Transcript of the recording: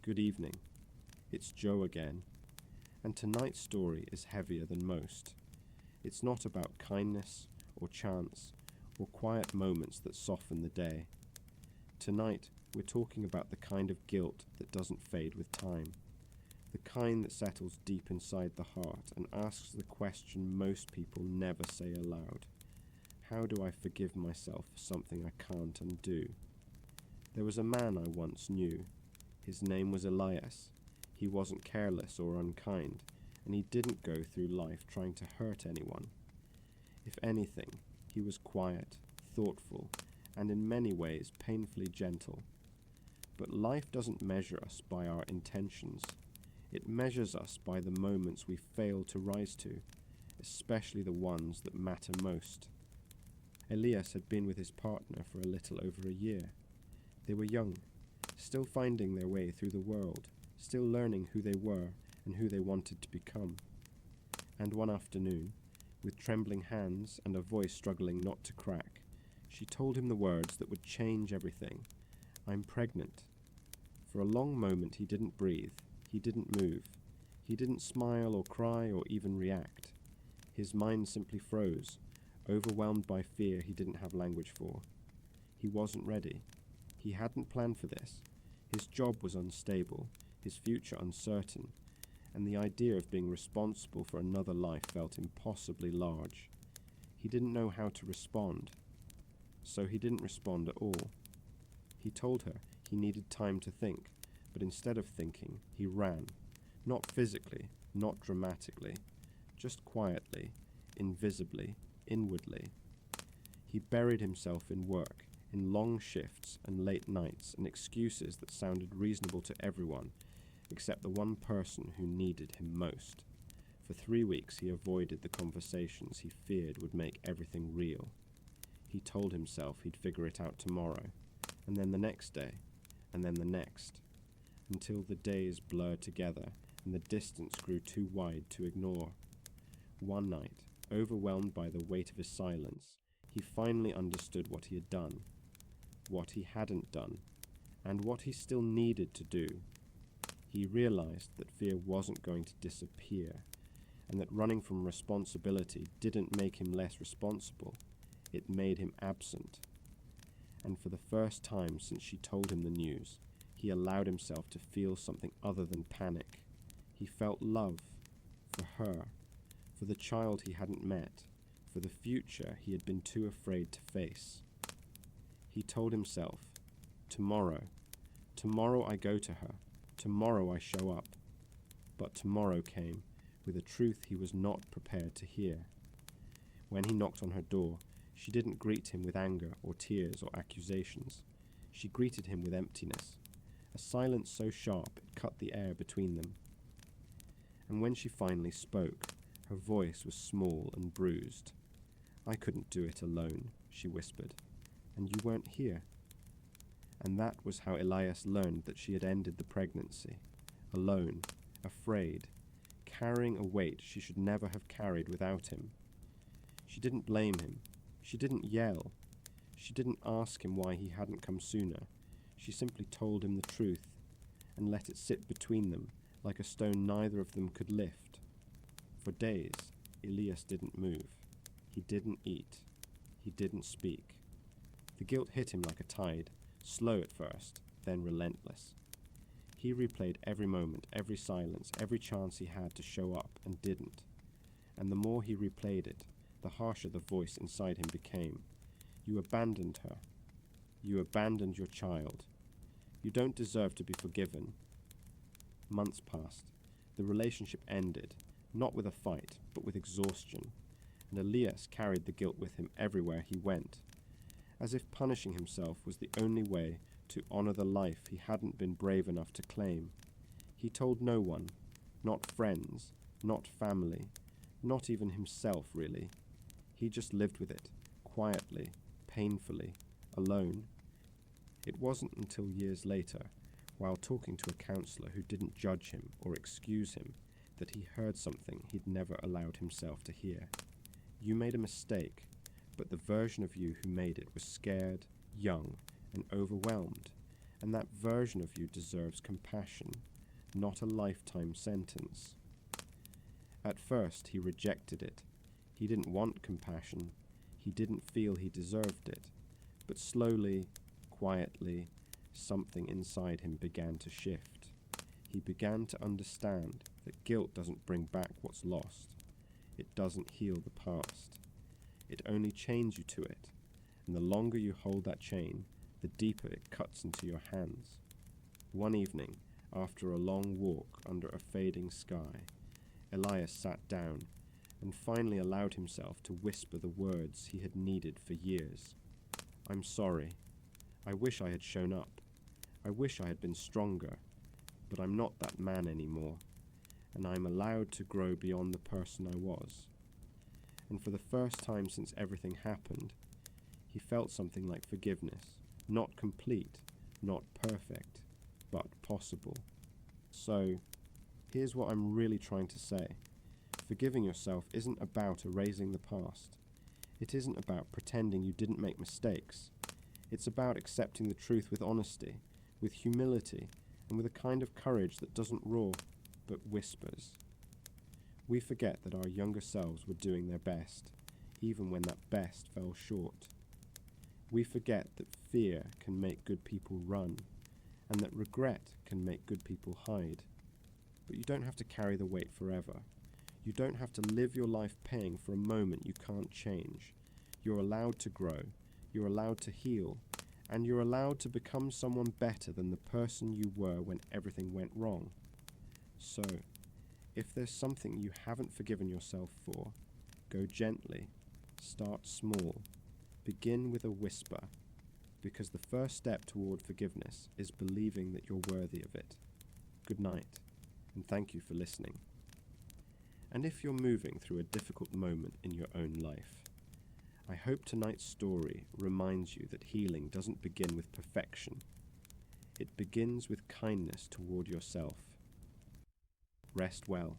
Good evening. It's Joe again. And tonight's story is heavier than most. It's not about kindness or chance or quiet moments that soften the day. Tonight, we're talking about the kind of guilt that doesn't fade with time. The kind that settles deep inside the heart and asks the question most people never say aloud. How do I forgive myself for something I can't undo? There was a man I once knew. His name was Elias. He wasn't careless or unkind, and he didn't go through life trying to hurt anyone. If anything, he was quiet, thoughtful, and in many ways painfully gentle. But life doesn't measure us by our intentions. It measures us by the moments we fail to rise to, especially the ones that matter most. Elias had been with his partner for a little over a year. They were young, still finding their way through the world, still learning who they were and who they wanted to become. And one afternoon, with trembling hands and a voice struggling not to crack, she told him the words that would change everything. "I'm pregnant." For a long moment he didn't breathe, he didn't move, he didn't smile or cry or even react. His mind simply froze, overwhelmed by fear he didn't have language for. He wasn't ready. He hadn't planned for this. His job was unstable, his future uncertain, and the idea of being responsible for another life felt impossibly large. He didn't know how to respond, so he didn't respond at all. He told her he needed time to think, but instead of thinking, he ran. Not physically, not dramatically, just quietly, invisibly, inwardly. He buried himself in work, in long shifts and late nights and excuses that sounded reasonable to everyone, except the one person who needed him most. For 3 weeks he avoided the conversations he feared would make everything real. He told himself he'd figure it out tomorrow, and then the next day, and then the next, until the days blurred together and the distance grew too wide to ignore. One night, overwhelmed by the weight of his silence, he finally understood what he had done, what he hadn't done, and what he still needed to do. He realized that fear wasn't going to disappear, and that running from responsibility didn't make him less responsible. It made him absent. And for the first time since she told him the news, he allowed himself to feel something other than panic. He felt love, for her, for the child he hadn't met, for the future he had been too afraid to face. He told himself, tomorrow I go to her, tomorrow I show up. But tomorrow came with a truth he was not prepared to hear. When he knocked on her door, she didn't greet him with anger or tears or accusations. She greeted him with emptiness, a silence so sharp it cut the air between them. And when she finally spoke, her voice was small and bruised. "I couldn't do it alone," she whispered, "and you weren't here." And that was how Elias learned that she had ended the pregnancy, alone, afraid, carrying a weight she should never have carried without him. She didn't blame him. She didn't yell. She didn't ask him why he hadn't come sooner. She simply told him the truth and let it sit between them like a stone neither of them could lift. For days, Elias didn't move. He didn't eat. He didn't speak. The guilt hit him like a tide, slow at first, then relentless. He replayed every moment, every silence, every chance he had to show up and didn't. And the more he replayed it, the harsher the voice inside him became. You abandoned her. You abandoned your child. You don't deserve to be forgiven. Months passed. The relationship ended, not with a fight, but with exhaustion. And Elias carried the guilt with him everywhere he went, as if punishing himself was the only way to honor the life he hadn't been brave enough to claim. He told no one, not friends, not family, not even himself really. He just lived with it, quietly, painfully, alone. It wasn't until years later, while talking to a counselor who didn't judge him or excuse him, that he heard something he'd never allowed himself to hear. You made a mistake, but the version of you who made it was scared, young, and overwhelmed, and that version of you deserves compassion, not a lifetime sentence. At first, he rejected it. He didn't want compassion. He didn't feel he deserved it. But slowly, quietly, something inside him began to shift. He began to understand that guilt doesn't bring back what's lost. It doesn't heal the past. It only chains you to it, and the longer you hold that chain, the deeper it cuts into your hands. One evening, after a long walk under a fading sky, Elias sat down and finally allowed himself to whisper the words he had needed for years. "I'm sorry. I wish I had shown up. I wish I had been stronger. But I'm not that man anymore, and I'm allowed to grow beyond the person I was." And for the first time since everything happened, he felt something like forgiveness. Not complete, not perfect, but possible. So, here's what I'm really trying to say. Forgiving yourself isn't about erasing the past. It isn't about pretending you didn't make mistakes. It's about accepting the truth with honesty, with humility, and with a kind of courage that doesn't roar, but whispers. We forget that our younger selves were doing their best, even when that best fell short. We forget that fear can make good people run, and that regret can make good people hide. But you don't have to carry the weight forever. You don't have to live your life paying for a moment you can't change. You're allowed to grow, you're allowed to heal, and you're allowed to become someone better than the person you were when everything went wrong. So, if there's something you haven't forgiven yourself for, go gently, start small, begin with a whisper, because the first step toward forgiveness is believing that you're worthy of it. Good night, and thank you for listening. And if you're moving through a difficult moment in your own life, I hope tonight's story reminds you that healing doesn't begin with perfection. It begins with kindness toward yourself. Rest well.